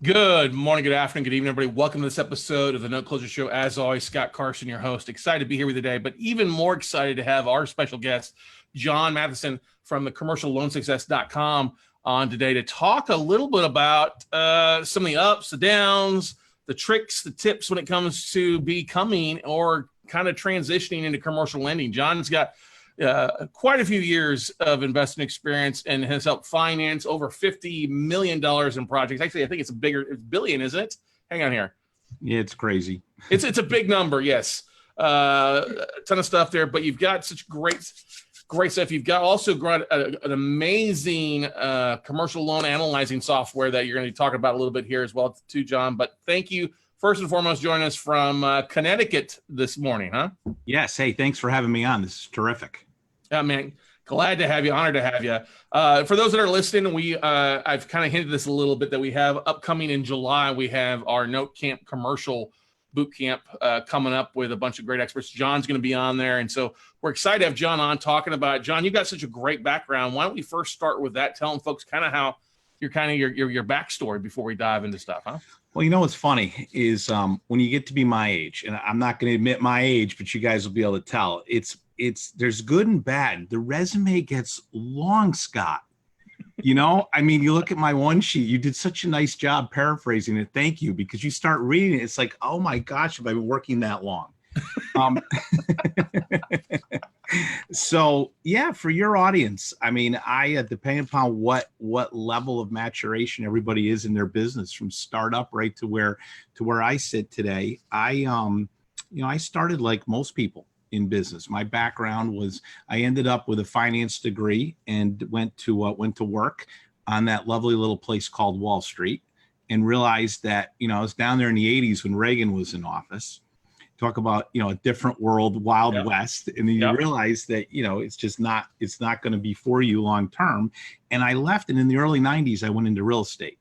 Good morning, good afternoon, good evening, everybody. Welcome to this episode of the Note Closer Show. As always, Scott Carson, your host. Excited to be here with you today, but even more excited to have our special guest, John Matheson from the commercialloansuccess.com on today to talk a little bit about some of the ups, the downs, the tricks, the tips when it comes to becoming or kind of transitioning into commercial lending. John's got quite a few years of investment experience and has helped finance over $50 million in projects. Actually, I think it's it's billion, isn't it? Hang on here. Yeah, it's crazy. It's a big number. Yes. A ton of stuff there, but you've got such great stuff. You've got also got an amazing commercial loan analyzing software that you're going to be talking about a little bit here as well too, John. But thank you first and foremost joining us from Connecticut this morning, huh? Yes. Hey, thanks for having me on. This is terrific. Yeah, man. Glad to have you. Honored to have you. For those that are listening, I've kind of hinted this a little bit that we have upcoming in July. We have our Note Camp commercial boot camp coming up with a bunch of great experts. John's going to be on there, and so we're excited to have John on talking about it. John, you've got such a great background. Why don't we first start with that, telling folks kind of how your backstory before we dive into stuff, huh? Well, you know what's funny is when you get to be my age, and I'm not going to admit my age, but you guys will be able to tell. There's good and bad. The resume gets long, Scott. You know, I mean, you look at my one sheet, you did such a nice job paraphrasing it. Thank you. Because you start reading it, it's like, oh my gosh, have I been working that long? So yeah, for your audience, I mean, depending upon what level of maturation everybody is in their business, from startup right to where I sit today, I started like most people in business. My background was I ended up with a finance degree and went to work on that lovely little place called Wall Street, and realized that, I was down there in the 80s when Reagan was in office. Talk about, a different world, Wild West. And then you realize that, it's not going to be for you long term. And I left, and in the early 90s, I went into real estate.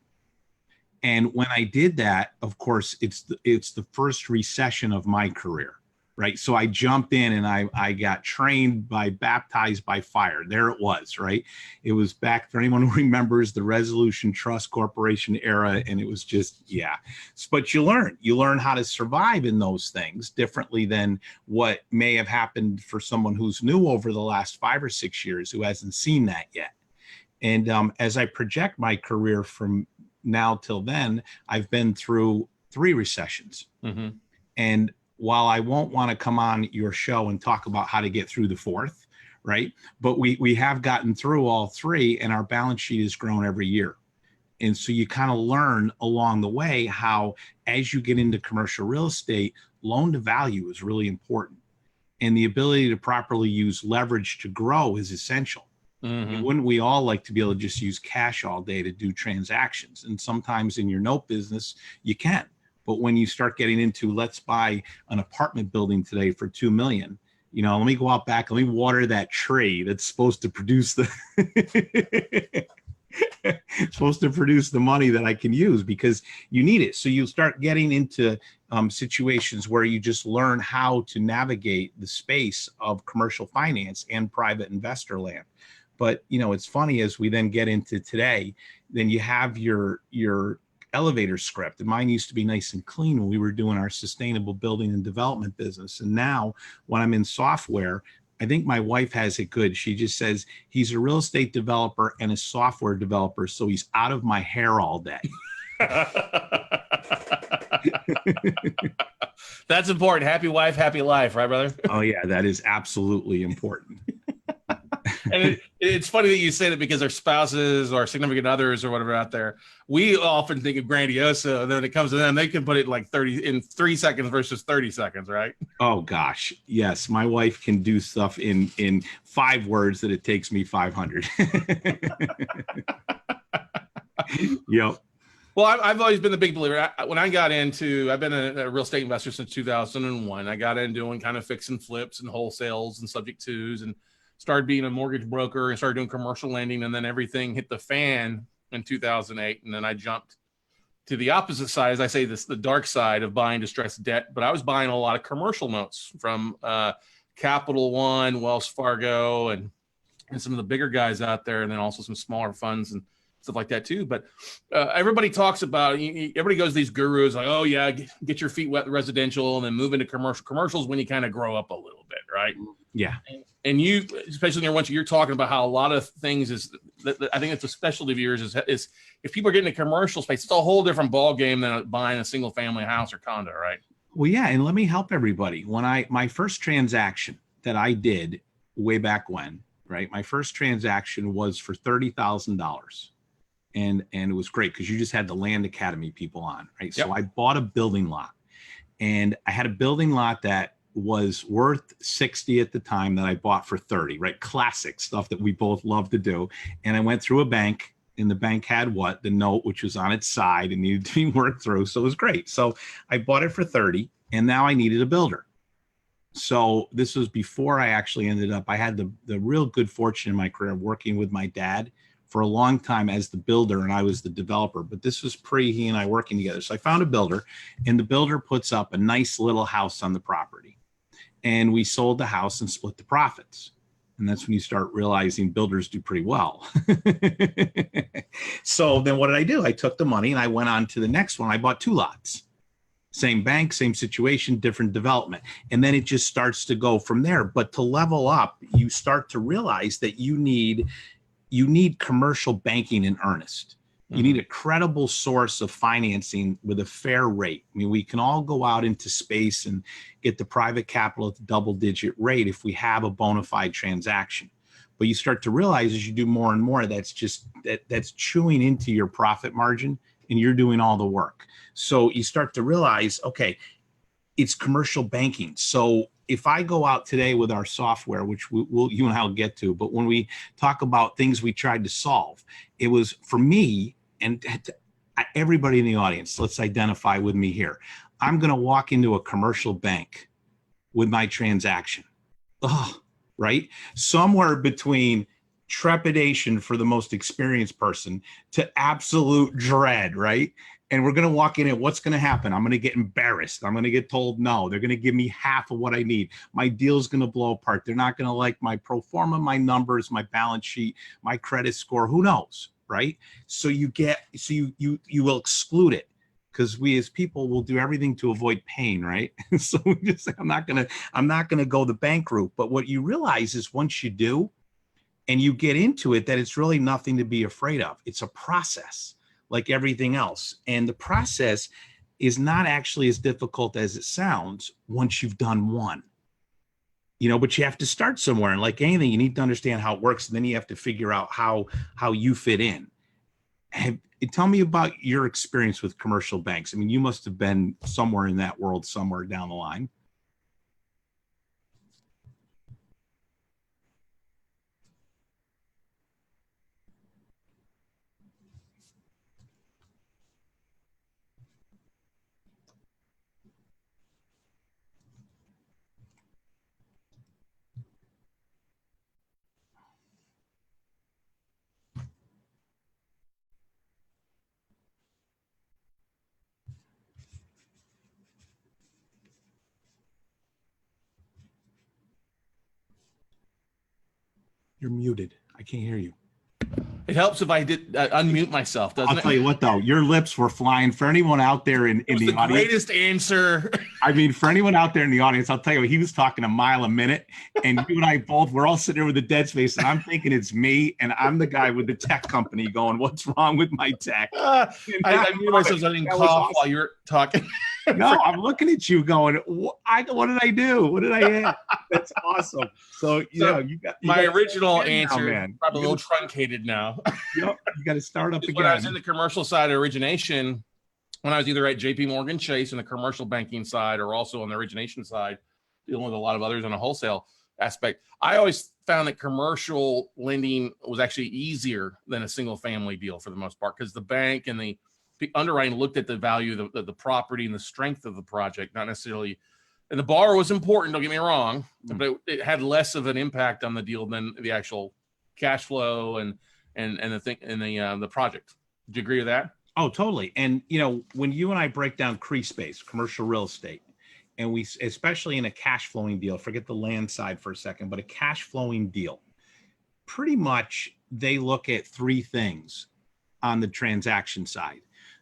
And when I did that, of course, it's the first recession of my career. Right. So I jumped in and I got baptized by fire. There it was. Right. It was back, for anyone who remembers, the Resolution Trust Corporation era. And it was just, yeah. But you learn how to survive in those things differently than what may have happened for someone who's new over the last 5 or 6 years who hasn't seen that yet. And as I project my career from now till then, I've been through 3 recessions. Mm-hmm. And while I won't want to come on your show and talk about how to get through the 4th, right? But we have gotten through all 3, and our balance sheet has grown every year. And so you kind of learn along the way how, as you get into commercial real estate, loan to value is really important. And the ability to properly use leverage to grow is essential. Mm-hmm. And wouldn't we all like to be able to just use cash all day to do transactions? And sometimes in your note business, you can. But when you start getting into, let's buy an apartment building today for $2 million, let me go out back, let me water that tree that's supposed to produce the money that I can use, because you need it. So you start getting into situations where you just learn how to navigate the space of commercial finance and private investor land. But, it's funny, as we then get into today, then you have your elevator script, and mine used to be nice and clean when we were doing our sustainable building and development business. And now when I'm in software, I think my wife has it good. She just says he's a real estate developer and a software developer, so he's out of my hair all day. That's important. Happy wife, happy life, right, brother? Oh yeah, that is absolutely important. And it's funny that you say that, because our spouses or significant others or whatever out there, we often think of grandioso. And then when it comes to them, they can put it like 3 seconds versus 30 seconds, right? Oh gosh, yes. My wife can do stuff in 5 words that it takes me 500. Yep. Well, I've always been the big believer. When I got into, I've been a real estate investor since 2001. I got in doing kind of fix and flips and wholesales and subject twos, and started being a mortgage broker and started doing commercial lending. And then everything hit the fan in 2008. And then I jumped to the opposite side, as I say, the dark side of buying distressed debt. But I was buying a lot of commercial notes from Capital One, Wells Fargo, and some of the bigger guys out there, and then also some smaller funds. And stuff like that too. But everybody talks about, everybody goes to these gurus like, oh yeah, get your feet wet residential and then move into commercials when you kind of grow up a little bit, right? Yeah. And you, especially once you're talking about how a lot of things is, I think it's a specialty of yours is if people are getting a commercial space, it's a whole different ball game than buying a single family house or condo, right? Well, yeah, and let me help everybody. When my first transaction that I did way back when, right? My first transaction was for $30,000. And it was great because you just had the Land Academy people on, right? Yep. So I bought a building lot, and I had a building lot that was worth 60 at the time that I bought for 30, right? Classic stuff that we both love to do. And I went through a bank, and the bank had the note, which was on its side and needed to be worked through. So it was great. So I bought it for 30, and now I needed a builder. So this was before I actually ended up, I had the real good fortune in my career working with my dad for a long time as the builder, and I was the developer, but this was pre he and I working together. So I found a builder, and the builder puts up a nice little house on the property, and we sold the house and split the profits. And that's when you start realizing builders do pretty well. So then what did I do? I took the money and I went on to the next one. I bought 2 lots, same bank, same situation, different development. And then it just starts to go from there. But to level up, you start to realize that you need commercial banking in earnest. You need a credible source of financing with a fair rate. I mean, we can all go out into space and get the private capital at the double-digit rate if we have a bona fide transaction. But you start to realize as you do more and more, that's chewing into your profit margin, and you're doing all the work. So you start to realize, okay, it's commercial banking. So if I go out today with our software, which you and I will get to, but when we talk about things we tried to solve, it was for me and everybody in the audience, let's identify with me here. I'm going to walk into a commercial bank with my transaction. Oh, right? Somewhere between trepidation for the most experienced person to absolute dread, right? And we're going to walk in and what's going to happen? I'm going to get embarrassed. I'm going to get told no. They're going to give me half of what I need. My deal's going to blow apart. They're not going to like my pro forma, my numbers, my balance sheet, my credit score. Who knows, right? So you will exclude it because we as people will do everything to avoid pain, right? So we just say, I'm not going to go the bank route. But what you realize is once you do and you get into it, that it's really nothing to be afraid of. It's a process like everything else. And the process is not actually as difficult as it sounds once you've done one, but you have to start somewhere. And like anything, you need to understand how it works. And then you have to figure out how you fit in. Tell me about your experience with commercial banks. I mean, you must have been somewhere in that world somewhere down the line. You're muted. I can't hear you. It helps if I did unmute myself, doesn't it? I'll tell you what, though, your lips were flying. For anyone out there in the audience, greatest answer. I mean, for anyone out there in the audience, I'll tell you, he was talking a mile a minute, and you and I both, we're all sitting there with a dead space, and I'm thinking it's me, and I'm the guy with the tech company going, what's wrong with my tech? I muted myself so I didn't cough awesome while you were talking. No, I'm looking at you going, what did I do? What did I add? That's awesome. So you got my original answer, now, man. Probably a little truncated now. Yep, you got to start up again. When I was in the commercial side of origination, when I was either at JP Morgan Chase in the commercial banking side or also on the origination side, dealing with a lot of others on a wholesale aspect, I always found that commercial lending was actually easier than a single family deal for the most part, because the bank and the underwriting looked at the value of the property and the strength of the project, not necessarily. And the borrower was important, don't get me wrong, but it had less of an impact on the deal than the actual cash flow and the thing and the project. Do you agree with that? Oh, totally. And when you and I break down CRE space, commercial real estate, and we, especially in a cash flowing deal, forget the land side for a second, but a cash flowing deal, pretty much they look at 3 things. on the transaction side.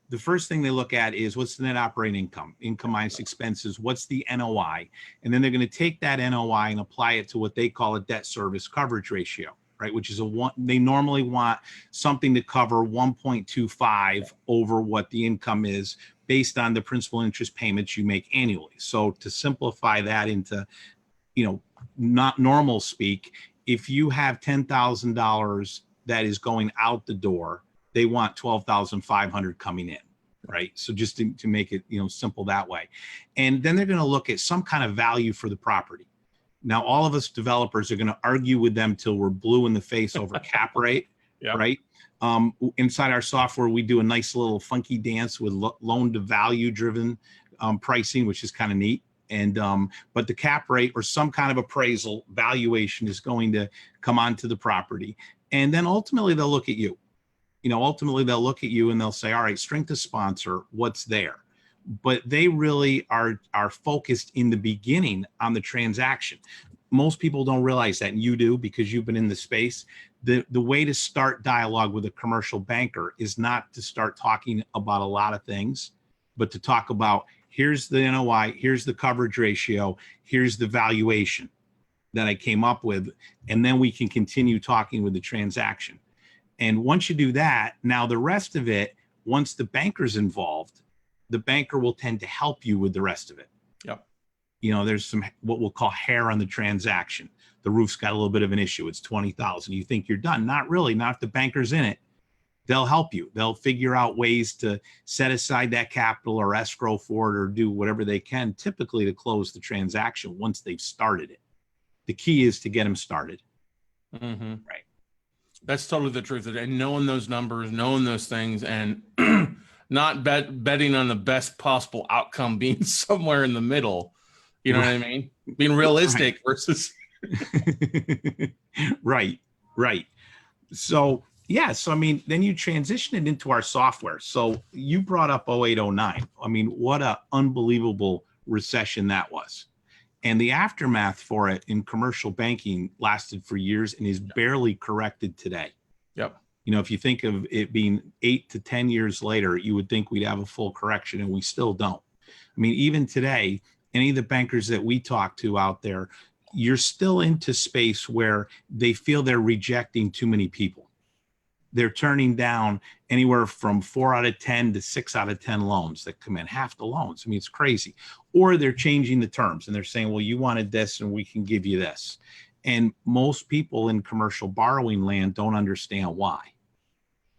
The first thing they look at is what's the net operating income minus expenses, what's the NOI, and then they're going to take that NOI and apply it to what they call a debt service coverage ratio, right? Which is they normally want something to cover 1.25 over what the income is based on the principal interest payments you make annually. So to simplify that into, not normal speak, if you have $10,000 that is going out the door, they want 12,500 coming in, right? So just to make it, simple that way. And then they're going to look at some kind of value for the property. Now, all of us developers are going to argue with them till we're blue in the face over cap rate, right? Inside our software, we do a nice little funky dance with loan to value driven pricing, which is kind of neat. And but the cap rate or some kind of appraisal valuation is going to come onto the property. And then ultimately they'll look at you. Ultimately they'll look at you and they'll say, all right, strength of sponsor, what's there? But they really are focused in the beginning on the transaction. Most people don't realize that, and you do because you've been in the space. The way to start dialogue with a commercial banker is not to start talking about a lot of things, but to talk about, here's the NOI, here's the coverage ratio, here's the valuation that I came up with, and then we can continue talking with the transaction. And once you do that, now the rest of it, once the banker's involved, the banker will tend to help you with the rest of it. Yep. There's some what we'll call hair on the transaction. The roof's got a little bit of an issue. It's 20,000. You think you're done. Not really. Not if the banker's in it. They'll help you. They'll figure out ways to set aside that capital or escrow for it or do whatever they can, typically to close the transaction once they've started it. The key is to get them started. Mm-hmm. Right. That's totally the truth. And knowing those numbers, knowing those things, and not betting on the best possible outcome being somewhere in the middle. You know what I mean? Being realistic versus. Right. So, then you transition it into our software. So you brought up 0809. What a unbelievable recession that was. And the aftermath for it in commercial banking lasted for years and is barely corrected today. Yep. If you think of it being 8 to 10 years later, you would think we'd have a full correction, and we still don't. Even today, any of the bankers that we talk to out there, you're still into space where they feel they're rejecting too many people. They're turning down anywhere from 4 out of 10 to 6 out of 10 loans that come in, half the loans. It's crazy. Or they're changing the terms and they're saying, well, you wanted this and we can give you this. And most people in commercial borrowing land don't understand why.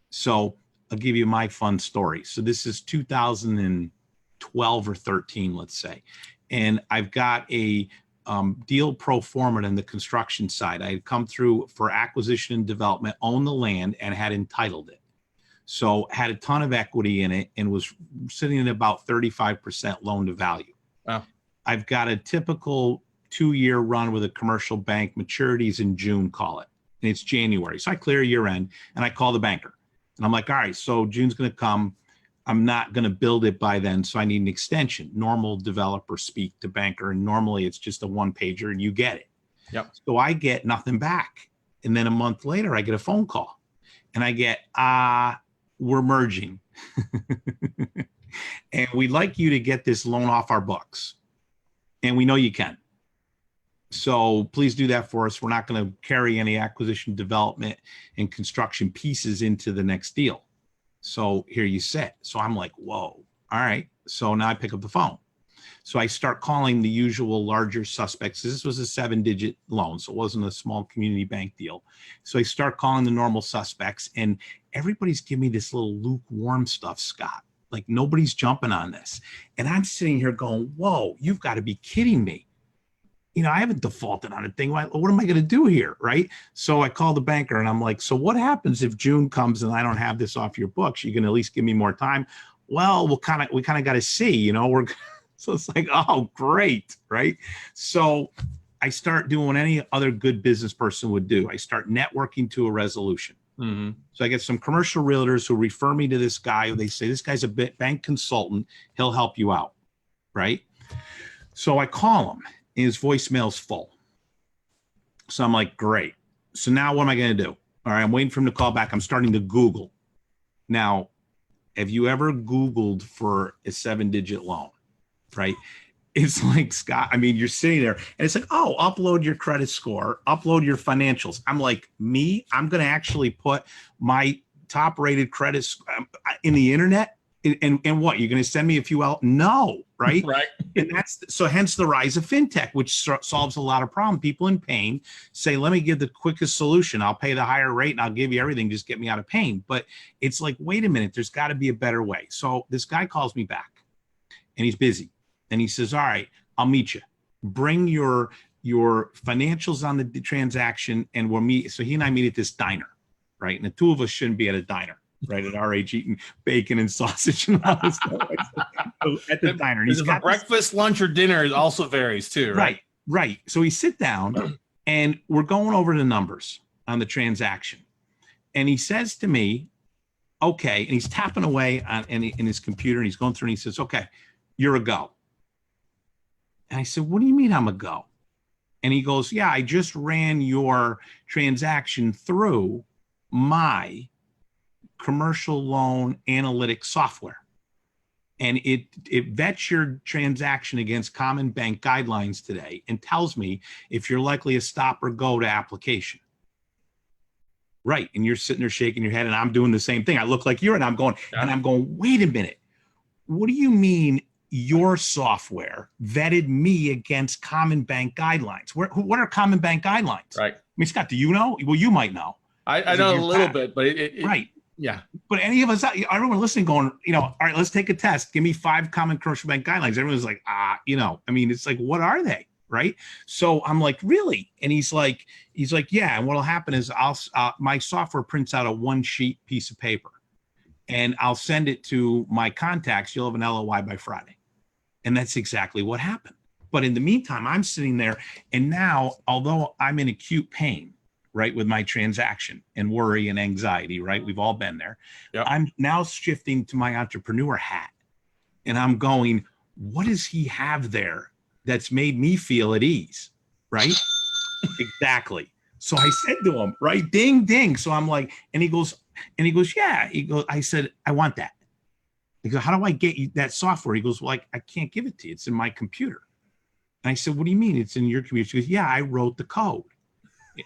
So I'll give you my fun story. So this is 2012 or 13, let's say. And I've got a deal pro forma in the construction side. I had come through for acquisition and development, owned the land, and had entitled it. So had a ton of equity in it and was sitting at about 35% loan to value. Wow. I've got a typical 2-year run with a commercial bank, maturities in June, call it. And it's January. So I clear year end and I call the banker. And I'm like, all right, so June's going to come. I'm not going to build it by then, so I need an extension. Normal developer speak to banker, and normally it's just a one-pager and you get it. Yep. So I get nothing back. And then a month later, I get a phone call. And I get, we're merging. And we'd like you to get this loan off our books. And we know you can. So please do that for us. We're not going to carry any acquisition, development, and construction pieces into the next deal. So here you sit. So I'm like, whoa, all right. So now I pick up the phone. So I start calling the usual larger suspects. This was a 7-digit loan, so it wasn't a small community bank deal. So I start calling the normal suspects, and everybody's giving me this little lukewarm stuff, Scott. Like nobody's jumping on this. And I'm sitting here going, whoa, you've got to be kidding me. I haven't defaulted on a thing. What am I going to do here? Right. So I call the banker and I'm like, so what happens if June comes and I don't have this off your books? You can at least give me more time. Well, we kind of got to see, so it's like, oh, great. Right. So I start doing what any other good business person would do. I start networking to a resolution. Mm-hmm. So I get some commercial realtors who refer me to this guy who they say, this guy's a bank consultant. He'll help you out. Right. So I call him. His voicemail's full. So I'm like, great. So now what am I going to do? All right, I'm waiting for him to call back. I'm starting to Google. Now, have you ever Googled for a 7-digit loan, right? It's like, Scott, I mean, you're sitting there and it's like, oh, upload your credit score, upload your financials. I'm like, I'm going to actually put my top rated credit in the internet. And what, you're going to send me a few out? No, right? Right. And so hence the rise of fintech, which solves a lot of problems. People in pain say, let me give the quickest solution. I'll pay the higher rate and I'll give you everything. Just get me out of pain. But it's like, wait a minute, there's got to be a better way. So this guy calls me back and he's busy. And he says, all right, I'll meet you. Bring your financials on the transaction and we'll meet. So he and I meet at this diner, right? And the two of us shouldn't be at a diner, right? At our age, eating bacon and sausage and all this stuff. So at the diner. And he's got breakfast, lunch, or dinner. It also varies too, right? Right. So we sit down and we're going over the numbers on the transaction. And he says to me, okay, and he's tapping away in his computer and he's going through and he says, okay, you're a go. And I said, what do you mean I'm a go? And he goes, yeah, I just ran your transaction through my commercial loan analytics software. And it vets your transaction against common bank guidelines today and tells me if you're likely to stop or go to application. Right. And you're sitting there shaking your head and I'm doing the same thing. I look like you're, and I'm going, wait a minute. What do you mean your software vetted me against common bank guidelines? What are common bank guidelines? Right. I mean, Scott, do you know? Well, you might know. I know a little bit, but right. Yeah. But any of us, everyone listening going, all right, let's take a test. Give me 5 common commercial bank guidelines. Everyone's like, I mean, it's like, what are they? Right. So I'm like, really? And he's like, yeah. And what'll happen is my software prints out a 1-sheet piece of paper and I'll send it to my contacts. You'll have an LOI by Friday. And that's exactly what happened. But in the meantime, I'm sitting there and now, although I'm in acute pain, right, with my transaction and worry and anxiety, right? We've all been there. Yep. I'm now shifting to my entrepreneur hat and I'm going, what does he have there that's made me feel at ease, right? Exactly. So I said to him, right, ding, ding. So I'm like, and he goes, yeah. I said, I want that. He goes, how do I get you that software? He goes, well, I can't give it to you. It's in my computer. And I said, what do you mean it's in your computer? She goes, yeah, I wrote the code.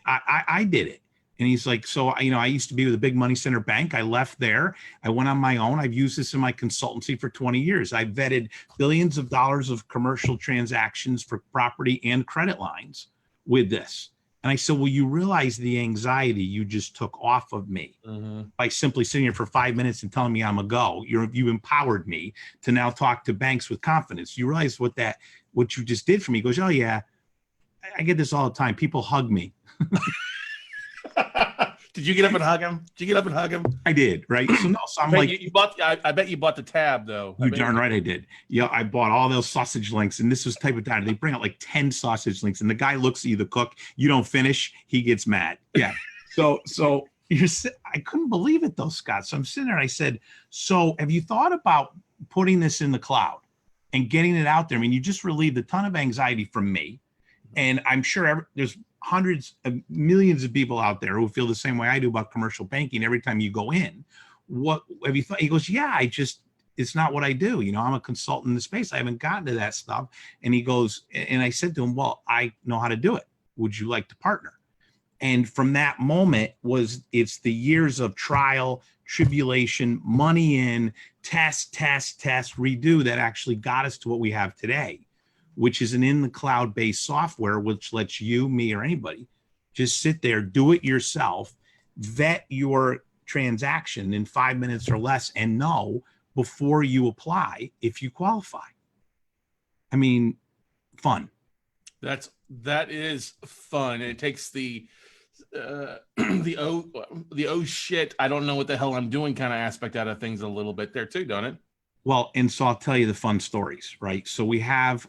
I did it. And he's like, so, I used to be with a big money center bank. I left there. I went on my own. I've used this in my consultancy for 20 years. I vetted billions of dollars of commercial transactions for property and credit lines with this. And I said, well, you realize the anxiety you just took off of me by simply sitting here for 5 minutes and telling me I'm a go. You empowered me to now talk to banks with confidence. You realize what you just did for me? He goes, oh yeah, I get this all the time. People hug me. Did you get up and hug him? I did, right? So I'm like, I bet you bought the tab though. You darn right I did. Yeah, I bought all those sausage links, and this was type of diner. They bring out like 10 sausage links, and the guy looks at you, the cook. You don't finish, he gets mad. Yeah. So I couldn't believe it though, Scott. So I'm sitting there, and I said, so have you thought about putting this in the cloud and getting it out there? I mean, you just relieved a ton of anxiety from me, and I'm sure there's hundreds of millions of people out there who feel the same way I do about commercial banking. Every time you go in, what have you thought? He goes, yeah, it's not what I do. I'm a consultant in the space. I haven't gotten to that stuff. And he goes, and I said to him, well, I know how to do it. Would you like to partner? And from that moment it's the years of trial, tribulation, money in, test, redo that actually got us to what we have today, which is an in the cloud based software, which lets you, me, or anybody just sit there, do it yourself, vet your transaction in 5 minutes or less, and know before you apply if you qualify. I mean, fun. That is fun. It takes the oh shit, I don't know what the hell I'm doing kind of aspect out of things a little bit there too, don't it? Well, and so I'll tell you the fun stories, right? So we call them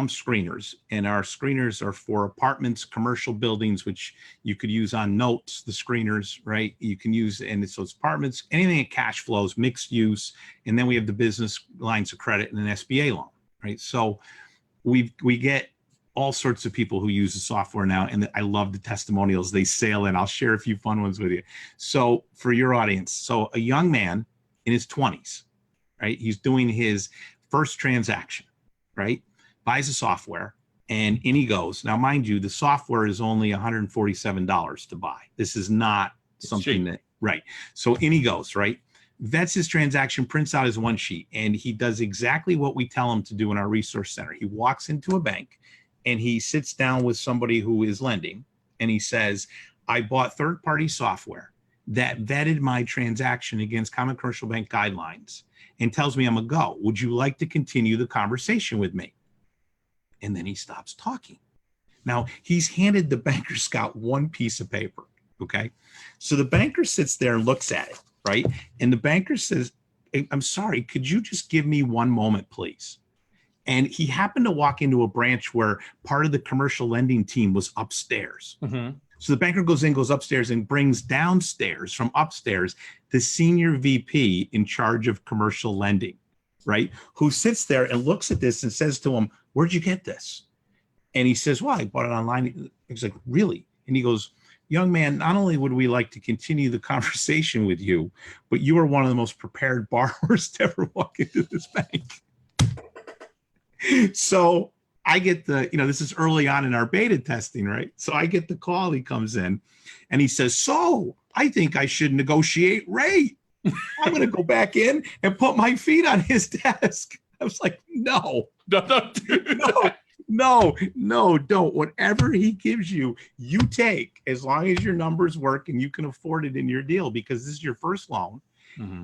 screeners, and our screeners are for apartments, commercial buildings, which you could use on notes, the screeners, right? You can use, and so it's apartments, anything that cash flows, mixed use, and then we have the business lines of credit and an SBA loan, right? So we get all sorts of people who use the software now, and I love the testimonials they sail in. I'll share a few fun ones with you. So for your audience, so a young man in his 20s, right? He's doing his first transaction, right? Buys the software, and in he goes. Now, mind you, the software is only $147 to buy. This is not something that, right? So in he goes, right? Vets his transaction, prints out his one sheet, and he does exactly what we tell him to do in our resource center. He walks into a bank and he sits down with somebody who is lending, and he says, I bought third-party software that vetted my transaction against Common Commercial Bank guidelines and tells me I'm a go. Would you like to continue the conversation with me? And then he stops talking. Now, he's handed the banker scout one piece of paper, okay? So the banker sits there and looks at it, right? And the banker says, I'm sorry, could you just give me one moment, please? And he happened to walk into a branch where part of the commercial lending team was upstairs. So the banker goes upstairs and brings downstairs from upstairs the senior VP in charge of commercial lending, right? Who sits there and looks at this and says to him, where'd you get this? And he says, well, I bought it online. He's like, really? And he goes, young man, not only would we like to continue the conversation with you, but you are one of the most prepared borrowers to ever walk into this bank. So I get this is early on in our beta testing, right? So I get the call, he comes in and he says, so I think I should negotiate rate. I'm going to go back in and put my feet on his desk. I was like, no, don't. Whatever he gives you, you take, as long as your numbers work and you can afford it in your deal, because this is your first loan.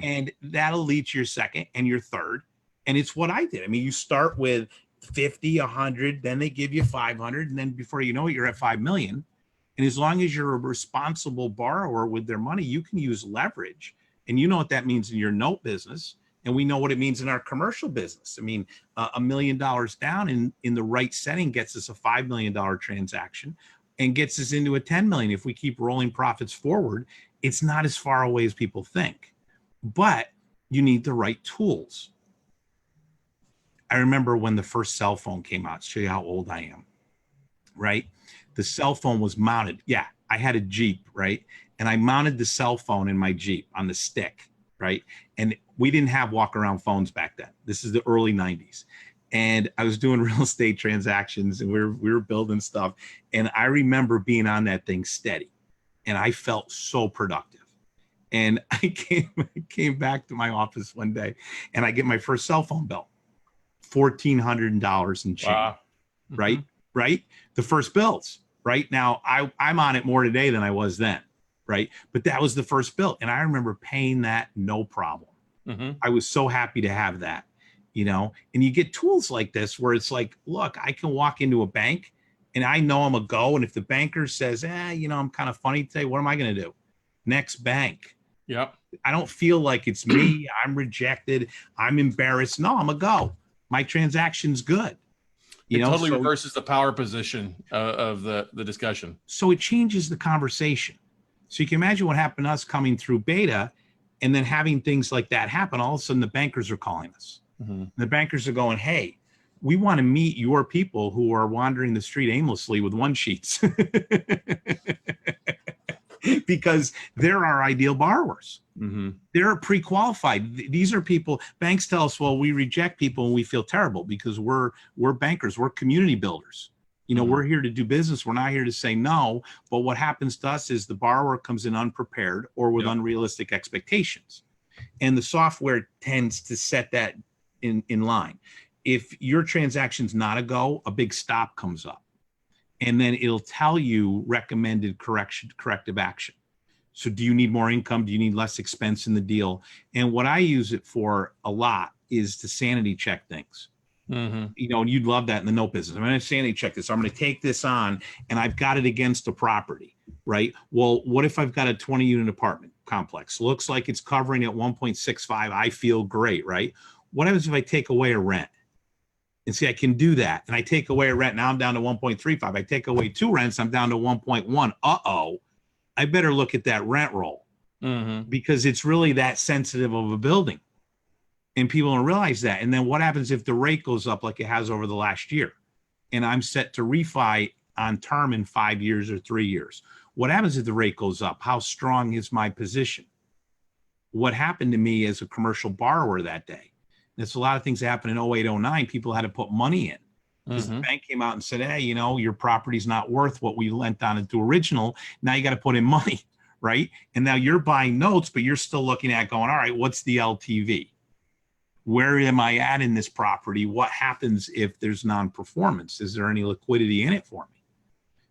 And that'll lead to your second and your third. And it's what I did. I mean, you start with 50, 100, then they give you 500. And then before you know it, you're at 5 million. And as long as you're a responsible borrower with their money, you can use leverage. And you know what that means in your note business. And we know what it means in our commercial business. I mean, $1 million down in the right setting gets us a $5 million transaction and gets us into a 10 million. If we keep rolling profits forward, it's not as far away as people think, but you need the right tools. I remember when the first cell phone came out, to show you how old I am, right? The cell phone was mounted. Yeah, I had a Jeep, right? And I mounted the cell phone in my Jeep on the stick, right? And we didn't have walk around phones back then. This is the early 90s. And I was doing real estate transactions and we were building stuff. And I remember being on that thing steady. And I felt so productive. And I came back to my office one day and I get my first cell phone bill. $1,400 in change, wow. Right? The first bills, right? Now I'm on it more today than I was then, right? But that was the first bill. And I remember paying that no problem. I was so happy to have that, and you get tools like this where it's like, look, I can walk into a bank and I know I'm a go. And if the banker says, I'm kind of funny today, what am I going to do? Next bank. Yep. I don't feel like it's me. I'm rejected. I'm embarrassed. No, I'm a go. My transaction's good. It totally reverses the power position of the discussion. So it changes the conversation. So you can imagine what happened to us coming through beta and then having things like that happen. All of a sudden the bankers are calling us. The bankers are going, hey, we want to meet your people who are wandering the street aimlessly with one sheets because they're our ideal borrowers. They're pre-qualified. These are people, banks tell us, well, we reject people and we feel terrible because we're bankers, we're community builders. We're here to do business. We're not here to say no. But what happens to us is the borrower comes in unprepared or with unrealistic expectations. And the software tends to set that in line. If your transaction's not a go, a big stop comes up. And then it'll tell you recommended corrective action. So do you need more income? Do you need less expense in the deal? And what I use it for a lot is to sanity check things. And you'd love that in the note business. I'm going to sanity check this. So I'm going to take this on and I've got it against a property, right? Well, what if I've got a 20 unit apartment complex? Looks like it's covering at 1.65. I feel great, right? What happens if I take away a rent? And see, I can do that. And I take away a rent. Now I'm down to 1.35. I take away 2 rents. I'm down to 1.1. Uh-oh. I better look at that rent roll because it's really that sensitive of a building. And people don't realize that. And then what happens if the rate goes up like it has over the last year? and I'm set to refi on term in 5 years or 3 years. What happens if the rate goes up? How strong is my position? What happened to me as a commercial borrower that day? There's a lot of things that happened in 08, 09. People had to put money in because the bank came out and said, hey, you know, your property's not worth what we lent on it to original. Now you got to put in money, right? And now you're buying notes, but you're still looking at going, all right, what's the LTV? Where am I at in this property? What happens if there's non-performance? Is there any liquidity in it for me?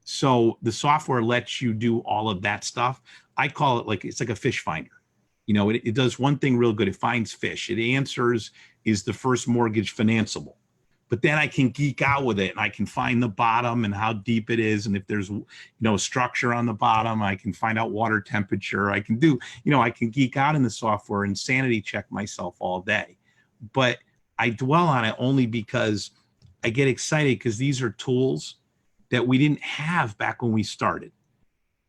So the software lets you do all of that stuff. I call it like, it's like a fish finder. You know, it does one thing real good. It finds fish. It answers, is the first mortgage financeable? But then I can geek out with it and I can find the bottom and how deep it is. And if there's, you know, structure on the bottom, I can find out water temperature. I can do, you know, I can geek out in the software and sanity check myself all day. But I dwell on it only because I get excited because these are tools that we didn't have back when we started,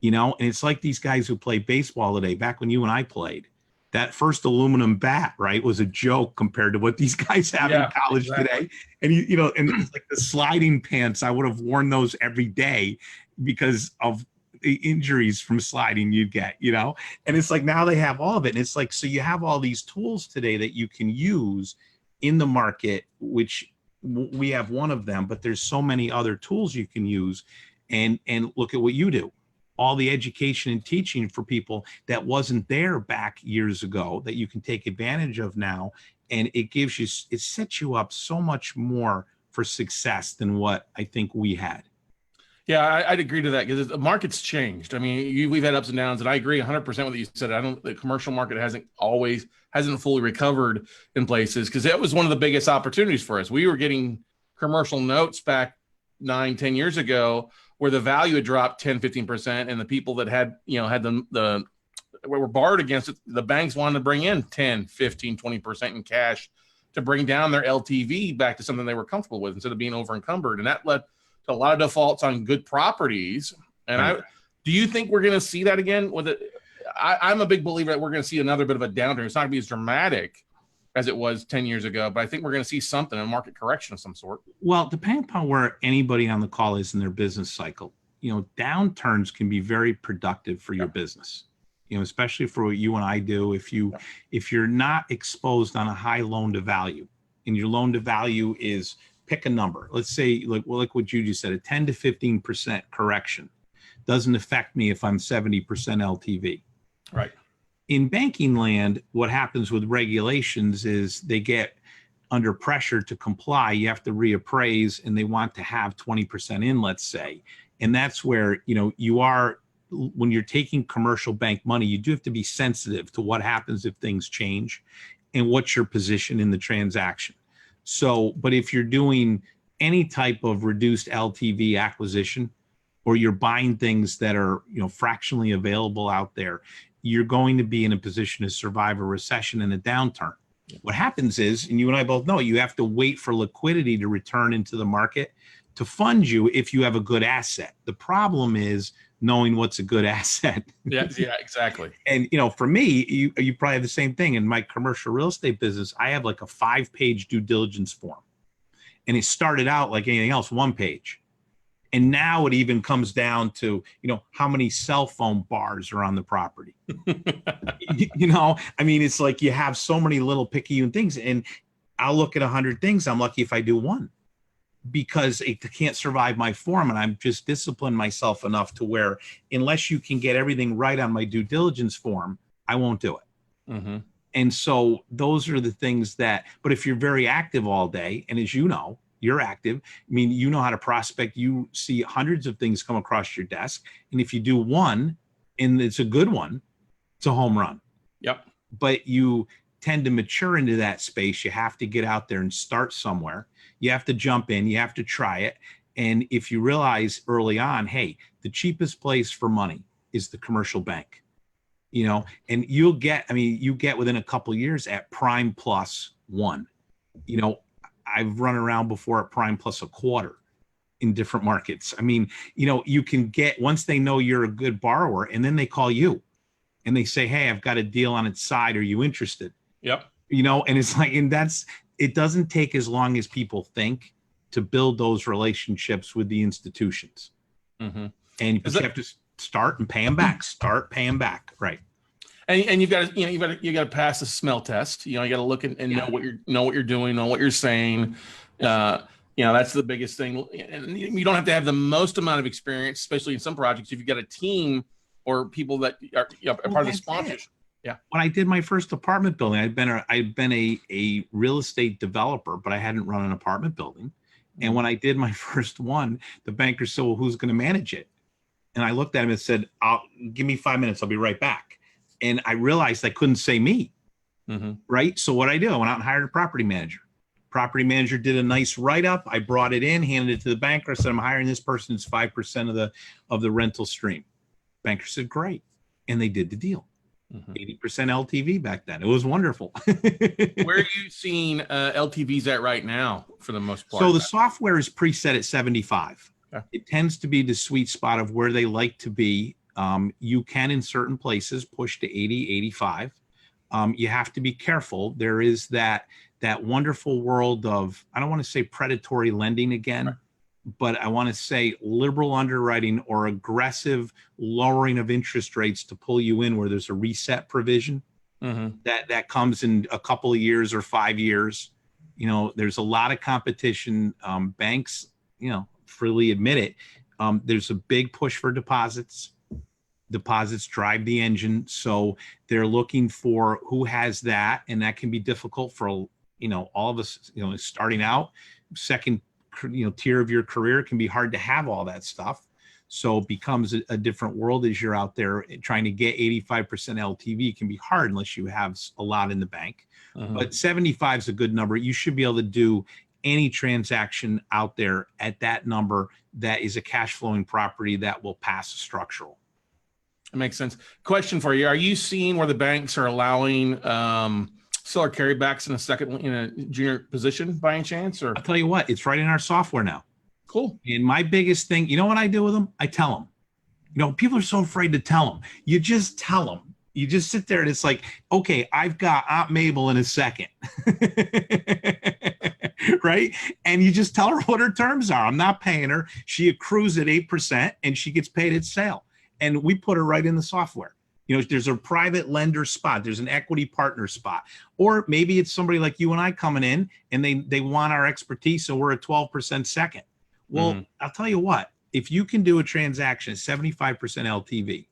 you know, and it's like these guys who play baseball today, back when you and I played. That first aluminum bat, right, was a joke compared to what these guys have in college today. And you know, and it's like the sliding pants, I would have worn those every day because of the injuries from sliding you'd get, you know. And it's like now they have all of it. And it's like, so you have all these tools today that you can use in the market, which we have one of them, but there's so many other tools you can use. And look at what you do. All the education and teaching for people that wasn't there back years ago that you can take advantage of now. And it gives you, it sets you up so much more for success than what I think we had. Yeah, I'd agree to that because the market's changed. I mean, we've had ups and downs, and I agree 100% with what you said. The commercial market hasn't fully recovered in places because that was one of the biggest opportunities for us. We were getting commercial notes back 9-10 years ago where the value had dropped 10-15%, and the people that had the were borrowed against it, the banks wanted to bring in 10-15-20% in cash to bring down their LTV back to something they were comfortable with instead of being over encumbered, and that led to a lot of defaults on good properties. And do you think we're going to see that again? With it, I'm a big believer that we're going to see another bit of a downturn. It's not going to be as dramatic as it was 10 years ago, but I think we're going to see something, a market correction of some sort. Well, depending upon where anybody on the call is in their business cycle, you know, downturns can be very productive for your business, you know, especially for what you and I do. If you're not exposed on a high loan to value, and your loan to value is, pick a number, let's say like what you just said, a 10 to 15% correction doesn't affect me if I'm 70% LTV. Right. In banking land, what happens with regulations is they get under pressure to comply. You have to reappraise, and they want to have 20% in, let's say. And that's where, you know, you are, when you're taking commercial bank money, you do have to be sensitive to what happens if things change and what's your position in the transaction. So, but if you're doing any type of reduced LTV acquisition, or you're buying things that are, you know, fractionally available out there, you're going to be in a position to survive a recession and a downturn. What happens is, and you and I both know, you have to wait for liquidity to return into the market to fund you if you have a good asset. The problem is knowing what's a good asset. Yeah, exactly. And, you know, for me, you probably have the same thing. In my commercial real estate business, I have like a 5-page due diligence form. And it started out like anything else, 1 page. And now it even comes down to, you know, how many cell phone bars are on the property. You know, I mean, it's like you have so many little picky things, and I'll look at 100 things. I'm lucky if I do one, because it can't survive my form. And I'm just disciplined myself enough to where unless you can get everything right on my due diligence form, I won't do it. Mm-hmm. And so those are the things that, but if you're very active all day, and as you know, you're active. I mean, you know how to prospect. You see hundreds of things come across your desk. And if you do one and it's a good one, it's a home run. Yep. But you tend to mature into that space. You have to get out there and start somewhere. You have to jump in. You have to try it. And if you realize early on, hey, the cheapest place for money is the commercial bank, you know, and you get within a couple of years at prime plus 1, you know, I've run around before at prime plus a quarter in different markets. I mean, you know, you can get, once they know you're a good borrower, and then they call you and they say, hey, I've got a deal on its side. Are you interested? Yep. You know, and it's like, and it doesn't take as long as people think. to build those relationships with the institutions. Mm-hmm. And but you have to start and pay them back. Start, pay them back. Right. And you've got to, you got to pass the smell test. You got to look and know what you're doing, know what you're saying. That's the biggest thing. And you don't have to have the most amount of experience, especially in some projects. If you've got a team or people that are part of the sponsorship. Yeah. When I did my first apartment building, I'd been a real estate developer, but I hadn't run an apartment building. And when I did my first one, the banker said, "Well, who's going to manage it?" And I looked at him and said, "Give me 5 minutes. I'll be right back." And I realized I couldn't say me. Mm-hmm. Right. So what I did, I went out and hired a property manager. Property manager did a nice write-up. I brought it in, handed it to the banker. I said, "I'm hiring this person. It's 5% of the rental stream." Banker said, "Great." And they did the deal. 80% LTV back then. It was wonderful. Where are you seeing LTVs at right now for the most part? So the software is preset at 75. Okay. It tends to be the sweet spot of where they like to be. You can, in certain places, push to 80, 85. You have to be careful. There is that wonderful world of, I don't want to say predatory lending again, right, but I want to say liberal underwriting or aggressive lowering of interest rates to pull you in where there's a reset provision that comes in a couple of years or 5 years. There's a lot of competition. Banks, freely admit it. There's a big push for deposits. Deposits drive the engine. So they're looking for who has that. And that can be difficult for, all of us, starting out. Second, tier of your career, it can be hard to have all that stuff. So it becomes a different world as you're out there trying to get 85% LTV. It can be hard unless you have a lot in the bank. But 75 is a good number. You should be able to do any transaction out there at that number that is a cash flowing property that will pass a structural. It makes sense. Question for you. Are you seeing where the banks are allowing seller carrybacks in a junior position by any chance? Or I'll tell you what, it's right in our software now. Cool. And my biggest thing, you know what I do with them? I tell them. People are so afraid to tell them. You just tell them. You just sit there and it's like, okay, I've got Aunt Mabel in a second. Right? And you just tell her what her terms are. I'm not paying her. She accrues at 8% and she gets paid at sale. And we put her right in the software. There's a private lender spot. There's an equity partner spot. Or maybe it's somebody like you and I coming in and they want our expertise. So we're at 12% second. Well, I'll tell you what, if you can do a transaction at 75% LTV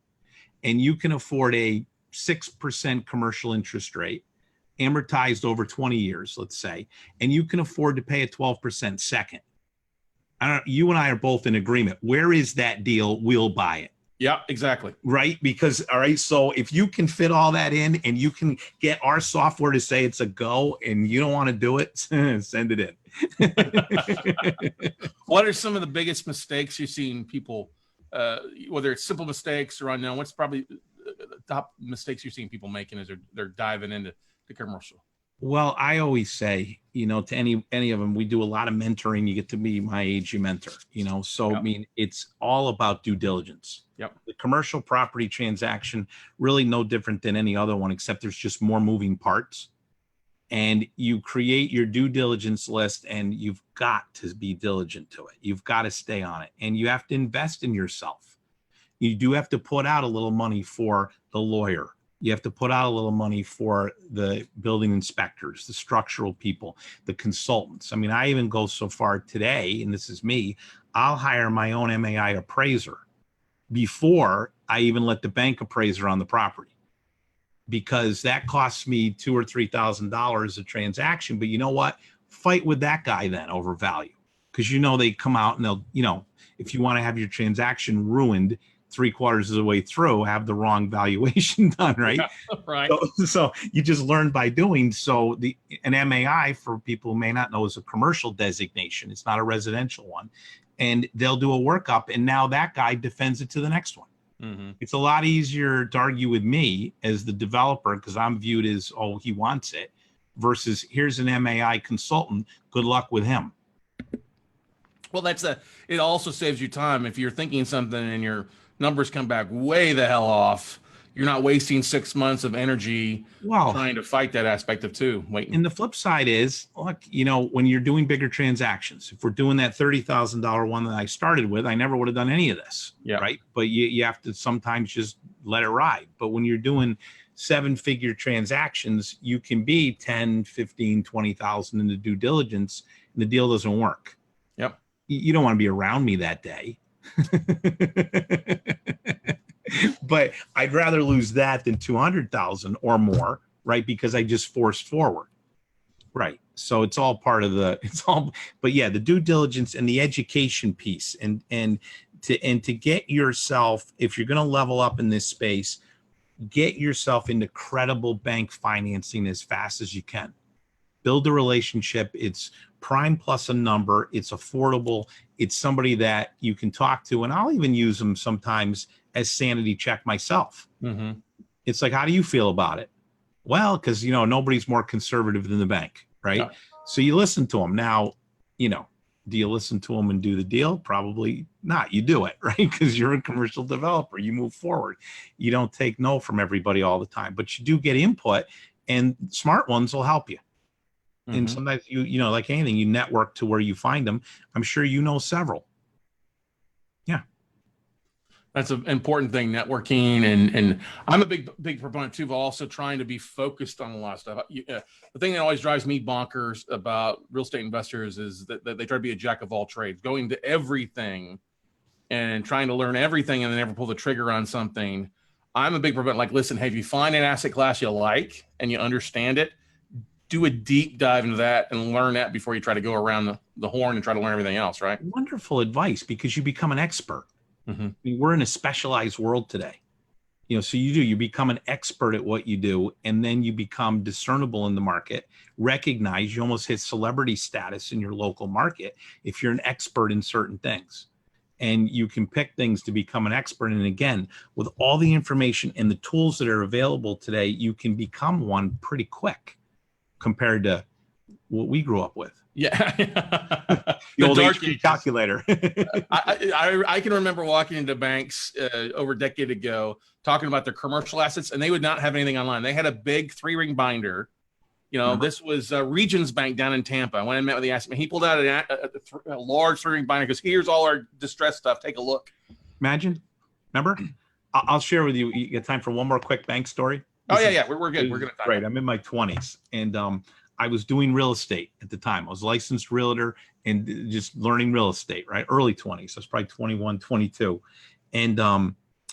and you can afford a 6% commercial interest rate amortized over 20 years, let's say, and you can afford to pay a 12% second. You and I are both in agreement. Where is that deal? We'll buy it. Yeah, exactly. Right. Because, all right. So if you can fit all that in and you can get our software to say it's a go and you don't want to do it, send it in. What are some of the biggest mistakes you've seen people, whether it's simple mistakes or unknown? What's probably the top mistakes you've seen people making as they're diving into the commercial? Well, I always say, to any of them, we do a lot of mentoring. You get to be my age, you mentor, so, I mean, it's all about due diligence. Yep. The commercial property transaction, really no different than any other one, except there's just more moving parts. And you create your due diligence list and you've got to be diligent to it. You've got to stay on it and you have to invest in yourself. You do have to put out a little money for the lawyer. You have to put out a little money for the building inspectors, the structural people, the consultants. I mean, I even go so far today, and this is me, I'll hire my own MAI appraiser before I even let the bank appraiser on the property, because that costs me $2,000 or $3,000 a transaction. But you know what? Fight with that guy then over value, because they come out and they'll, if you want to have your transaction ruined 3/4 of the way through, have the wrong valuation done, right? Right. So you just learn by doing. So an MAI, for people who may not know, is a commercial designation. It's not a residential one. And they'll do a workup, and now that guy defends it to the next one. It's a lot easier to argue with me as the developer, because I'm viewed as, oh, he wants it, versus here's an MAI consultant. Good luck with him. Well, it also saves you time if you're thinking something and your numbers come back way the hell off. you're not wasting 6 months of energy Well, trying to fight that aspect of two waiting. and the flip side is, look, when you're doing bigger transactions, if we're doing that $30,000 one that I started with, I never would have done any of this. Yeah. Right. But you have to sometimes just let it ride. But when you're doing 7-figure transactions, you can be 10, 15, 20,000 in the due diligence and the deal doesn't work. Yep. You don't want to be around me that day. But I'd rather lose that than 200,000 or more, right? Because I just forced forward. Right. So it's all part of but yeah, the due diligence and the education piece and to get yourself, if you're going to level up in this space, get yourself into credible bank financing as fast as you can. Build a relationship. It's prime plus a number. It's affordable. It's somebody that you can talk to. And I'll even use them sometimes as sanity check myself. Mm-hmm. It's like, how do you feel about it? Well, because, nobody's more conservative than the bank, right? Yeah. So you listen to them. Now, do you listen to them and do the deal? Probably not. You do it, right? Because you're a commercial developer. You move forward. You don't take no from everybody all the time, but you do get input, and smart ones will help you. Mm-hmm. And sometimes like anything, you network to where you find them. I'm sure several. Yeah. That's an important thing, networking, and I'm a big proponent too of also trying to be focused on a lot of stuff. The thing that always drives me bonkers about real estate investors is that they try to be a jack of all trades, going to everything and trying to learn everything and then never pull the trigger on something. I'm a big proponent, like, listen, hey, if you find an asset class you like and you understand it, do a deep dive into that and learn that before you try to go around the horn and try to learn everything else, right? Wonderful advice, because you become an expert. Mm-hmm. I mean, we're in a specialized world today, so you become an expert at what you do, and then you become discernible in the market, recognize, you almost hit celebrity status in your local market if you're an expert in certain things, and you can pick things to become an expert. And again, with all the information and the tools that are available today, you can become one pretty quick compared to what we grew up with. Yeah. The old HP calculator. I can remember walking into banks over a decade ago, talking about their commercial assets, and they would not have anything online. They had a big 3-ring binder. This was Regions Bank down in Tampa. I went and met with the asset man. He pulled out a large 3-ring binder because here's all our distress stuff. Take a look. Imagine. Remember? I'll share with you. You get time for one more quick bank story? Yeah. We're good. We're good. Right. I'm in my 20s, and I was doing real estate at the time. I was a licensed realtor and just learning real estate, right? Early 20s. So it's probably 21, 22. And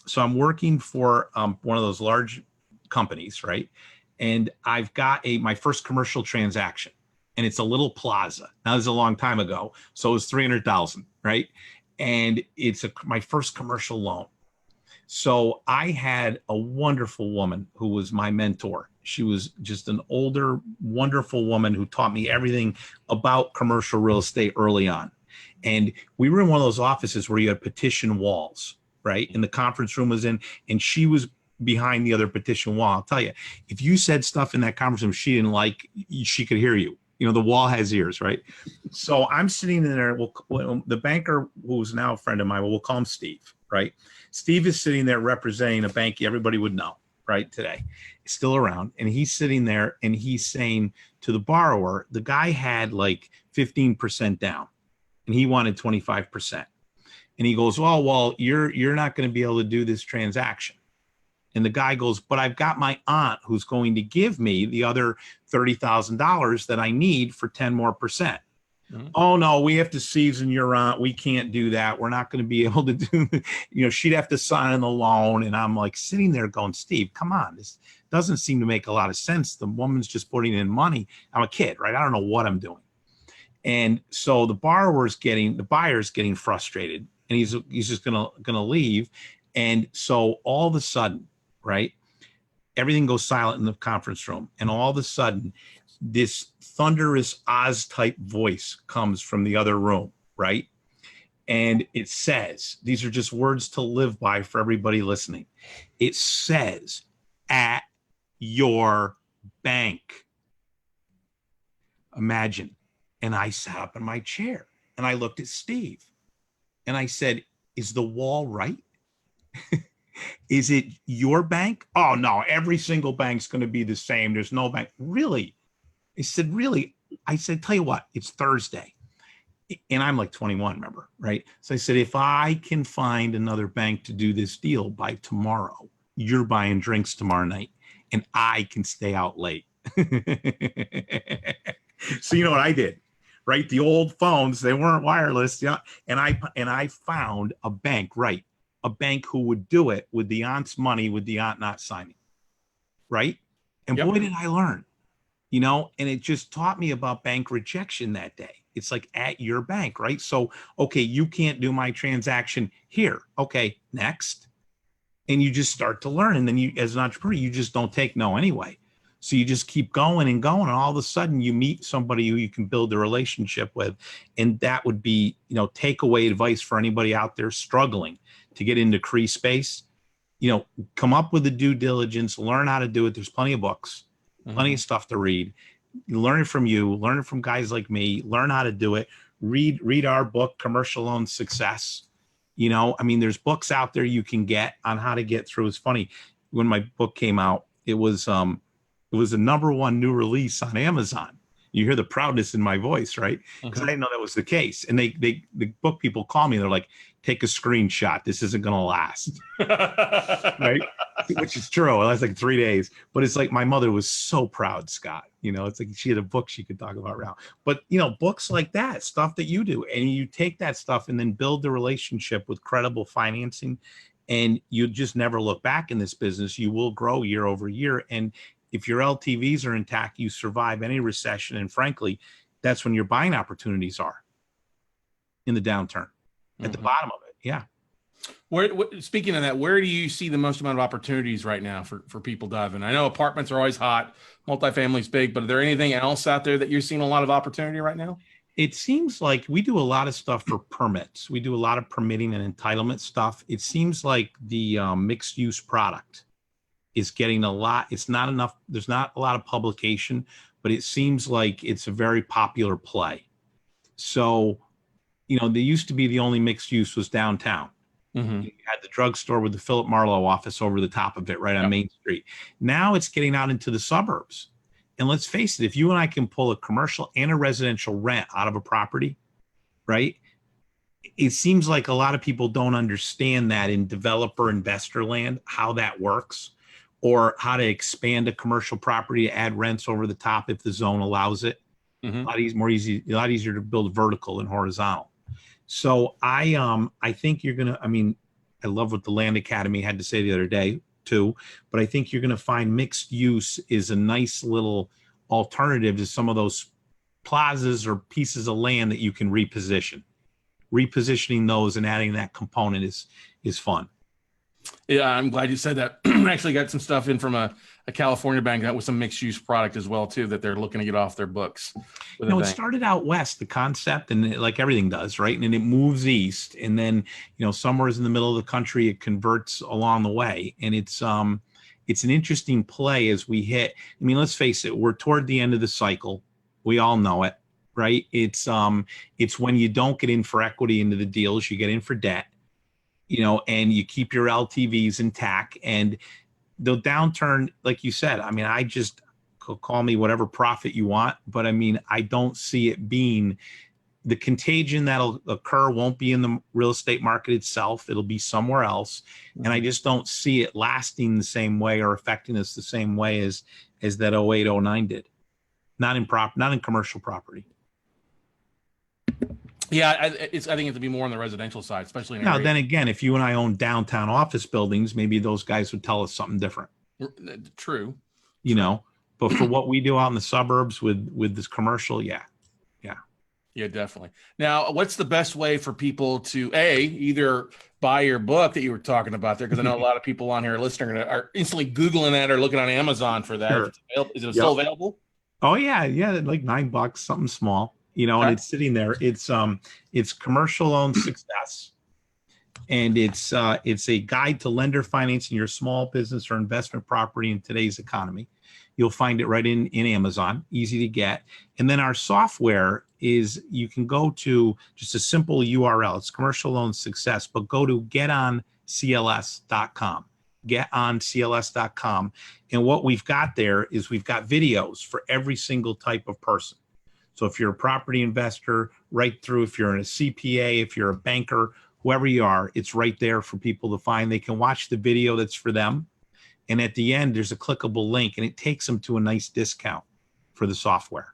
so I'm working for one of those large companies, right? And I've got my first commercial transaction, and it's a little plaza. Now, this is a long time ago. So it was 300,000, right? And it's my first commercial loan. So I had a wonderful woman who was my mentor. She was just an older, wonderful woman who taught me everything about commercial real estate early on. And we were in one of those offices where you had petition walls, right? And the conference room was in, and she was behind the other petition wall. I'll tell you, if you said stuff in that conference room she didn't like, she could hear you. The wall has ears, right? So I'm sitting in there. The banker, who's now a friend of mine, we'll call him Steve, right? Steve is sitting there representing a bank everybody would know, right, today. He's still around. And he's sitting there and he's saying to the borrower, the guy had like 15% down and he wanted 25%. And he goes, oh, well, you're not going to be able to do this transaction. And the guy goes, but I've got my aunt who's going to give me the other $30,000 that I need for 10% more. Mm-hmm. Oh, no, we have to season your aunt. We can't do that. We're not going to be able to do, she'd have to sign the loan. And I'm like sitting there going, Steve, come on. This doesn't seem to make a lot of sense. The woman's just putting in money. I'm a kid, right? I don't know what I'm doing. And so the buyer's getting frustrated, and he's just going to leave. And so all of a sudden, right, everything goes silent in the conference room. And all of a sudden, this thunderous Oz type voice comes from the other room, right? And it says, these are just words to live by for everybody listening. It says, at your bank. Imagine. And I sat up in my chair and I looked at Steve and I said, is the wall right? Is it your bank? Oh no, every single bank's going to be the same. There's no bank. Really? I said, really? I said, tell you what, it's Thursday. And I'm like 21, remember, right? So I said, if I can find another bank to do this deal by tomorrow, you're buying drinks tomorrow night and I can stay out late. So you know what I did, right? The old phones, they weren't wireless. Yeah. And I found a bank, right? A bank who would do it with the aunt's money, with the aunt not signing, right? And boy, did I learn, and it just taught me about bank rejection that day. It's like at your bank, right? So, okay, you can't do my transaction here. Okay, next. And you just start to learn. And then you, as an entrepreneur, you just don't take no anyway. So you just keep going and going. And all of a sudden you meet somebody who you can build a relationship with. And that would be, takeaway advice for anybody out there struggling to get into CRE space. Come up with the due diligence, learn how to do it. There's plenty of books, plenty of stuff to read. Learn it from you, learn it from guys like me, learn how to do it. Read our book, Commercial Loan Success. There's books out there you can get on how to get through. It's funny, when my book came out, it was the #1 new release on Amazon. You hear the proudness in my voice, right? Because I didn't know that was the case. And the book people call me, they're like, take a screenshot. This isn't going to last. Right? Which is true. That's like 3 days. But it's like my mother was so proud, Scott. It's like she had a book she could talk about now. But, books like that, stuff that you do, and you take that stuff and then build the relationship with credible financing, and you just never look back in this business. You will grow year over year. And if your LTVs are intact, you survive any recession. And frankly, that's when your buying opportunities are in the downturn, at the bottom of it. Yeah. Speaking of that, where do you see the most amount of opportunities right now for people diving? I know apartments are always hot, multifamily is big, but are there anything else out there that you're seeing a lot of opportunity right now? It seems like we do a lot of stuff for permits. We do a lot of permitting and entitlement stuff. It seems like the mixed use product is getting a lot. It's not enough. There's not a lot of publication, but it seems like it's a very popular play. So, there used to be the only mixed use was downtown. You had the drugstore with the Philip Marlowe office over the top of it, right on Main Street. Now it's getting out into the suburbs. And let's face it, if you and I can pull a commercial and a residential rent out of a property, right? It seems like a lot of people don't understand that in developer investor land, how that works, or how to expand a commercial property to add rents over the top if the zone allows it. A lot easier to build vertical than horizontal. So I think you're going to, I love what the Land Academy had to say the other day too, but I think you're going to find mixed use is a nice little alternative to some of those plazas or pieces of land that you can reposition. Repositioning those and adding that component is fun. Yeah, I'm glad you said that. I actually got some stuff in from a California bank that was some mixed use product as well too that they're looking to get off their books. It started out west, the concept, and like everything does, right? And it moves east, and then somewhere in the middle of the country it converts along the way, and it's an interesting play as we hit. Let's face it, we're toward the end of the cycle. We all know it, right? It's when you don't get in for equity into the deals, you get in for debt. And you keep your LTVs intact, and the downturn, like you said, I just call me whatever prophet you want, but I don't see it being the contagion that'll occur won't be in the real estate market itself. It'll be somewhere else. And I just don't see it lasting the same way or affecting us the same way as that 08, 09 did. Not in commercial property. Yeah, I think it'll be more on the residential side, especially now. Then again, if you and I own downtown office buildings, maybe those guys would tell us something different. True. But for what we do out in the suburbs with this commercial, yeah, definitely. Now, what's the best way for people to either buy your book that you were talking about there? Because I know a lot of people on here listening are instantly Googling that or looking on Amazon for that. Sure. Is it still available? Oh yeah, like $9, something small. And it's sitting there. It's Commercial Loan Success, and it's a guide to lender financing your small business or investment property in today's economy. You'll find it right in Amazon, easy to get. And then our software is, you can go to just a simple URL. It's Commercial Loan Success, but go to getoncls.com. Getoncls.com. And what we've got there is we've got videos for every single type of person. So if you're a property investor, right through, if you're a CPA, if you're a banker, whoever you are, it's right there for people to find. They can watch the video that's for them. And at the end, there's a clickable link, and it takes them to a nice discount for the software.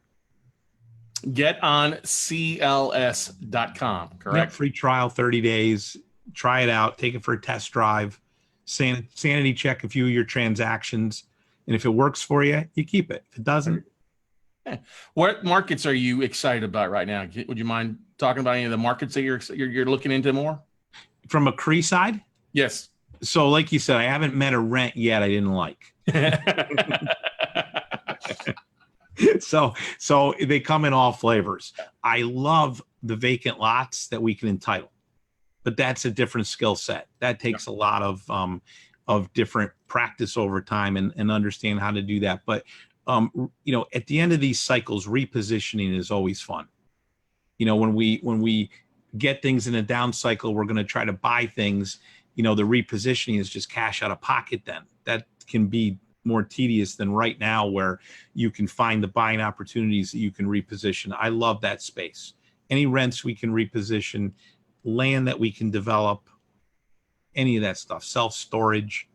Getoncls.com, correct? Yep, free trial, 30 days. Try it out. Take it for a test drive. Sanity check a few of your transactions. And if it works for you, you keep it. If it doesn't. What markets are you excited about right now? Would you mind talking about any of the markets that you're looking into more? From a CRE side? Yes. So like you said, I haven't met a rent yet I didn't like. So they come in all flavors. I love the vacant lots that we can entitle, but that's a different skill set. That takes a lot of different practice over time and understand how to do that. But at the end of these cycles, repositioning is always fun. When we get things in a down cycle, we're going to try to buy things. The repositioning is just cash out of pocket. Then that can be more tedious than right now, where you can find the buying opportunities that you can reposition. I love that space. Any rents we can reposition, land that we can develop, any of that stuff, self-storage,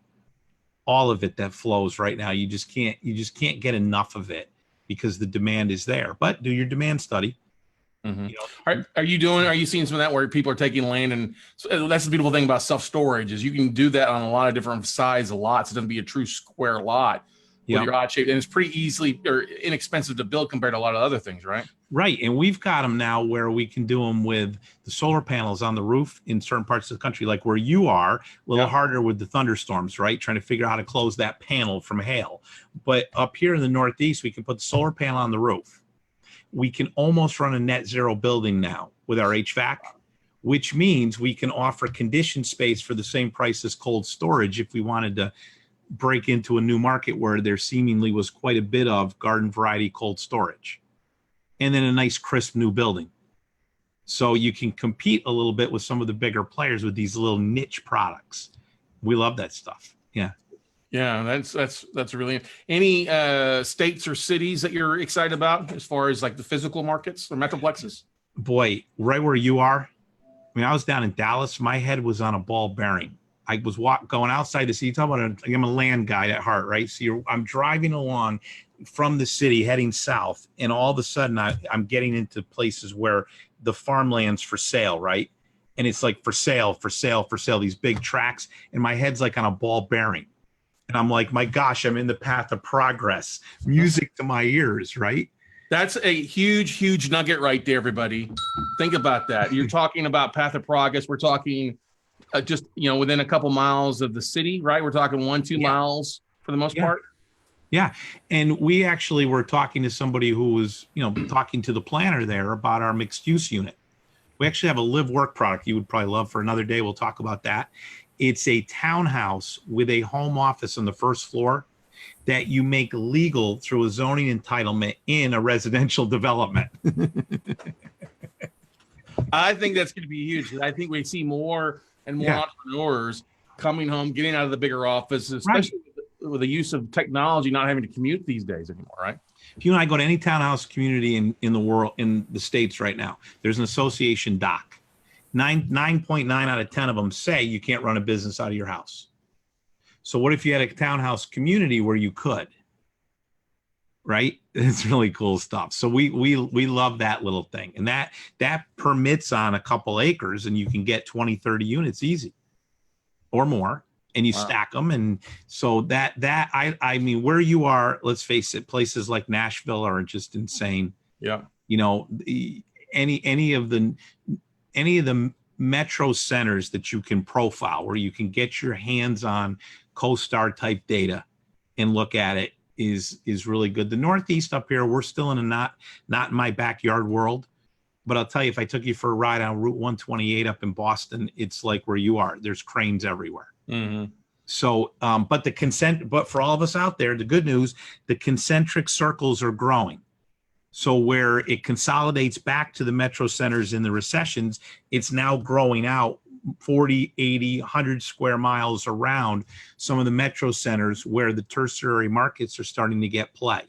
all of it that flows right now. You just can't get enough of it because the demand is there. But do your demand study. Mm-hmm. Are you seeing some of that where people are taking land, and that's the beautiful thing about self-storage is you can do that on a lot of different size lots. It doesn't be a true square lot with your odd shape, and it's pretty easily or inexpensive to build compared to a lot of other things, right? Right, and we've got them now where we can do them with the solar panels on the roof in certain parts of the country, like where you are, a little harder with the thunderstorms, right? Trying to figure out how to close that panel from hail. But up here in the Northeast, we can put the solar panel on the roof. We can almost run a net zero building now with our HVAC, which means we can offer conditioned space for the same price as cold storage if we wanted to break into a new market where there seemingly was quite a bit of garden variety cold storage. And then a nice crisp new building. So you can compete a little bit with some of the bigger players with these little niche products. We love that stuff. Yeah. Yeah, that's really any states or cities that you're excited about as far as like the physical markets or metroplexes? Boy, right where you are. I mean, I was down in Dallas. My head was on a ball bearing. I was going outside the city. I'm a land guy at heart, right? So I'm driving along from the city heading south, and all of a sudden I'm getting into places where the farmland's for sale, right? And it's like for sale, these big tracks, and my head's like on a ball bearing. And I'm like, my gosh, I'm in the path of progress. Music to my ears, right? That's a huge, huge nugget right there, everybody. Think about that. You're talking about path of progress. We're talking just, within a couple miles of the city, right? We're talking 1-2 miles for the most part. Yeah. And we actually were talking to somebody who was, talking to the planner there about our mixed use unit. We actually have a live work product you would probably love for another day. We'll talk about that. It's a townhouse with a home office on the first floor that you make legal through a zoning entitlement in a residential development. I think that's going to be huge. I think we see more and more entrepreneurs coming home, getting out of the bigger office, especially with the use of technology, not having to commute these days anymore, right? If you and I go to any townhouse community in the world, in the States right now, there's an association doc. 9.9 out of 10 of them say you can't run a business out of your house. So what if you had a townhouse community where you could? Right? It's really cool stuff. So we love that little thing. And that permits on a couple acres, and you can get 20, 30 units easy or more, and you stack them. And so I mean, where you are, let's face it, places like Nashville are just insane. Yeah. Any of the metro centers that you can profile, where you can get your hands on CoStar type data and look at it, is really good. The Northeast up here, we're still in a not in my backyard world, but I'll tell you, if I took you for a ride on Route 128 up in Boston, it's like where you are. There's cranes everywhere. Mm-hmm. So, but for all of us out there, the good news, the concentric circles are growing. So where it consolidates back to the metro centers in the recessions, it's now growing out 40, 80, 100 square miles around some of the metro centers where the tertiary markets are starting to get play.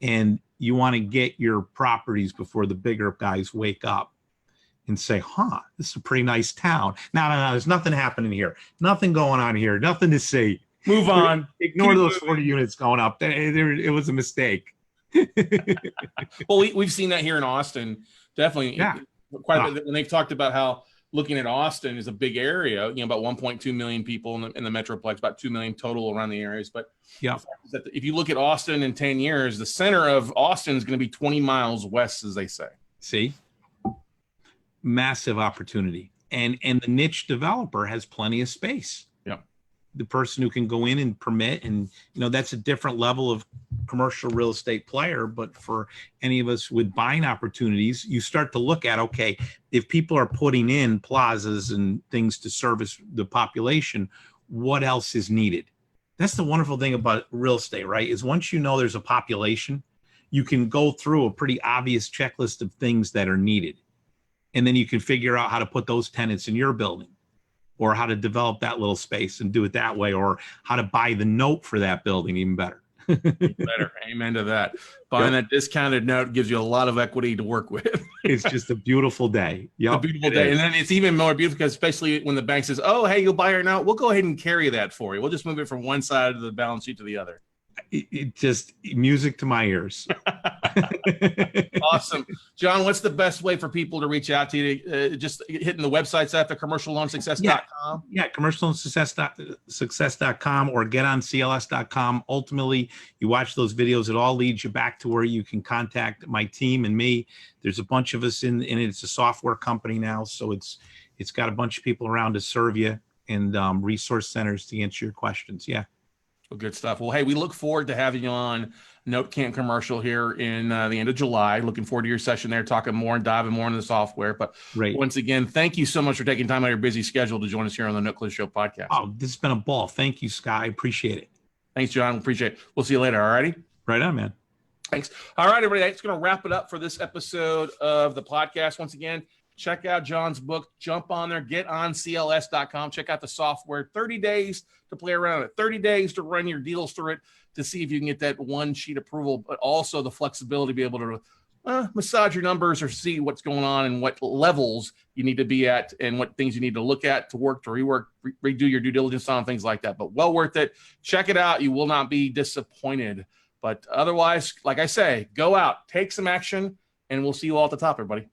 And you want to get your properties before the bigger guys wake up and say, this is a pretty nice town. No, there's nothing happening here. Nothing going on here. Nothing to see. Move on. Ignore those 40 units going up. It was a mistake. Well, we've seen that here in Austin. Definitely. Yeah. Quite a bit. When they've talked about how looking at Austin is a big area, about 1.2 million people in the Metroplex, about 2 million total around the areas. But yeah, if you look at Austin in 10 years, the center of Austin is going to be 20 miles west, as they say. See? Massive opportunity. And the niche developer has plenty of space. Yeah. The person who can go in and permit, and that's a different level of commercial real estate player. But for any of us with buying opportunities, you start to look at, okay, if people are putting in plazas and things to service the population, what else is needed? That's the wonderful thing about real estate, right? Is once you know there's a population, you can go through a pretty obvious checklist of things that are needed. And then you can figure out how to put those tenants in your building, or how to develop that little space and do it that way, or how to buy the note for that building even better. Better. Amen to that. Buying that discounted note gives you a lot of equity to work with. It's just a beautiful day. Yep, a beautiful day. And then it's even more beautiful because especially when the bank says, oh, hey, you'll buy our note, we'll go ahead and carry that for you. We'll just move it from one side of the balance sheet to the other. It just music to my ears. Awesome. John, what's the best way for people to reach out to you? Just hitting the websites at the commercialloansuccess.com? Yeah, commercialloansuccess.com or getoncls.com. Ultimately, you watch those videos, it all leads you back to where you can contact my team and me. There's a bunch of us in it. It's a software company now, so it's got a bunch of people around to serve you, and resource centers to answer your questions. Yeah. Well, good stuff. Well, hey, we look forward to having you on Note Camp Commercial here in the end of July. Looking forward to your session there, talking more and diving more into the software. But once again, thank you so much for taking time out of your busy schedule to join us here on the Note Closure Show podcast. Oh, this has been a ball. Thank you, Scott. I appreciate it. Thanks, John. Appreciate it. We'll see you later. All righty. Right on, man. Thanks. All right, everybody. That's going to wrap it up for this episode of the podcast. Once again, check out John's book. Jump on there. GetOnCLS.com. Check out the software. 30 days to play around with it. 30 days to run your deals through it to see if you can get that one sheet approval, but also the flexibility to be able to massage your numbers or see what's going on and what levels you need to be at and what things you need to look at to work, to rework, redo your due diligence on, things like that. But well worth it. Check it out. You will not be disappointed. But otherwise, like I say, go out, take some action, and we'll see you all at the top, everybody.